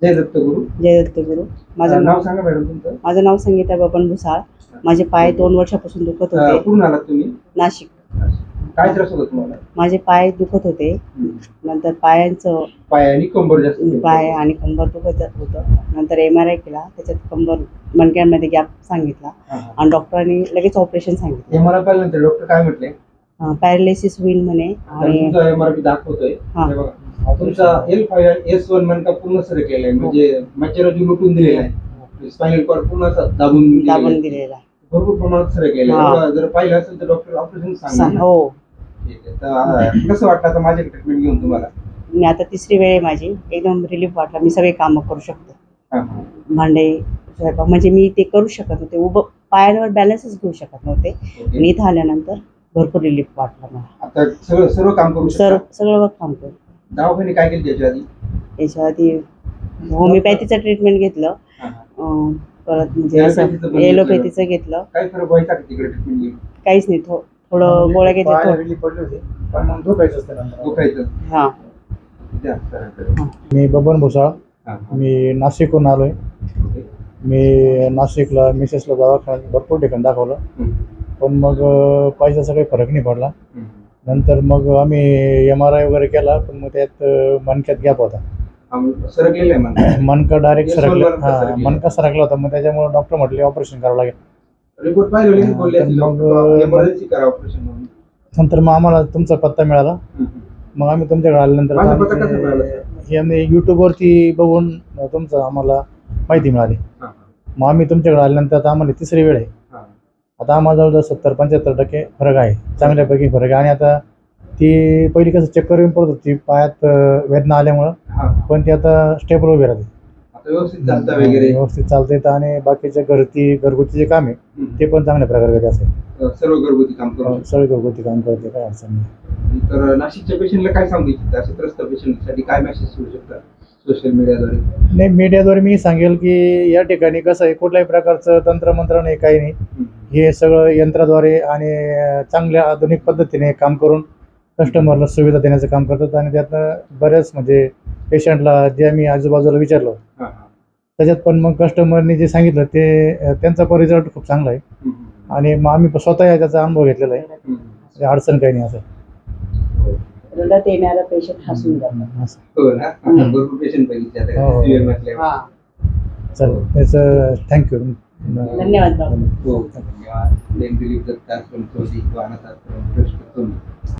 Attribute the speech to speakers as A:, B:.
A: जय दत्तगुरु.
B: जय दत्तगुरु.
A: नाव सांगा मॅडम तुमचं.
B: माझं नाव संगीता बबन भुसाळ. माझे पाय 2 वर्षापासून दुखत होते.
A: कुठून आलात तुम्ही?
B: नाशिक.
A: काय त्रास होता तुम्हाला?
B: माझे पाय दुखत होते. नंतर पायांचं
A: पाय आणि कंबर जास्त
B: पाय आणि कंबर दुखत होतं. नंतर MRI केला, त्याच्यात कंबर मणक्यांमध्ये गॅप सांगितला आणि डॉक्टरांनी लगेच ऑपरेशन सांगितलं.
A: MRI पाहिल्यानंतर डॉक्टर काय म्हटले?
B: पॅरालिसिस होईल म्हणे. आणि
A: तुमचा MRI दाखवतोय तुमचा L5S1 मणका पूर्ण सरकलेला आहे, म्हणजे मॅचरॉलजी लुटून दिलेला आहे, स्पायनल कॉर्ड पूर्ण दाबून दिलेला आहे, भरपूर प्रमाणात सरकलेला आहे. जर पाहिलं असेल तर डॉक्टर ऑपरेशन सांगणार.
B: हो.
A: कसं वाटतं आता माझ्या ट्रीटमेंट घेऊन तुम्हाला?
B: मी आता 3री वेळ आहे माझी. एकदम रिलीफ वाटला. मी सगळे कामं करू शकते. भांडे स्वयंपाक म्हणजे मी ते करू शकत नव्हते. उभं पायांवर बॅलन्सच घेऊ शकत नव्हते. मी इथं आल्यानंतर भरपूर रिलीफ वाटला मला.
A: आता सर्व काम करू
B: सगळं काम करू.
A: दवाखाने काय केलं
B: याच्या आधी होमिओपॅथीचं ट्रीटमेंट घेतलं. परत म्हणजे एलोपॅथीचं घेतलं.
A: काय फरक व्हायचा तिकडे ट्रीटमेंट घेऊन?
B: काहीच नाही. थोडं गोळ्या घेतल्या.
C: मी बबन भुसाळ. मी नाशिकहून आलोय. मी नाशिकला मिसेसला दवाखान्यात भरपूर ठिकाणी दाखवलं, पण मग पैशाचा काही फरक नाही पडला. नंतर मग आम्ही MRI वगैरे केला, पण मग त्यात मणक्यात गॅप होता. मणका डायरेक्ट सरकला. मणका सरकला होता. मग त्याच्यामुळे डॉक्टर म्हटले ऑपरेशन करावं लागेल. नंतर मग आम्हाला तुमचा पत्ता मिळाला. मग आम्ही तुमच्याकडे आल्यानंतर आम्ही यूट्यूबवरती बघून तुमचं आम्हाला माहिती मिळाली. मग आम्ही तुमच्याकडे आल्यानंतर आता आम्हाला 3री वेळ आहे. आता आम्हाला जवळजवळ 70-75% फरक आहे, चांगल्यापैकी फरक आहे. आणि आता ती पहिली कसं चक्कर येऊन पडत होती पायात वेदना आल्यामुळं, पण ती आता स्टेबल उभी राहते, व्यवस्थित चालते. आणि बाकीच्या घरगुती जे काम आहे ते पण चांगल्या प्रकारे करते. असं
A: सर्व घरगुती काम
C: करते, काय अडचण नाही.
A: तर नाशिकच्या पेशंटला काय सांगू इच्छिता? असे त्रस्त पेशंटसाठी काय मेसेज सोडू शकता सोशल मीडियाद्वारे?
C: नाही, मीडियाद्वारे मी सांगेल की या ठिकाणी कसं आहे, कुठल्याही प्रकारचं तंत्रमंत्र नाही, काही नाही. हे सगळं यंत्राद्वारे आणि चांगल्या आधुनिक पद्धतीने काम करून कस्टमरला सुविधा देण्याचं काम करतात. आणि त्यातनं बऱ्याच म्हणजे पेशंटला जे आम्ही आजूबाजूला विचारलं त्याच्यात पण मग कस्टमरनी जे सांगितलं ते त्यांचा पण रिझल्ट खूप चांगला आहे. आणि मग आम्ही स्वतः त्याचा अनुभव घेतलेला आहे. अडचण काही नाही. असं
B: रडत येणारा पेशंट हसून जातो.
C: चल, त्याचं थँक्यू.
B: धन्यवाद.
A: धन्यवाद.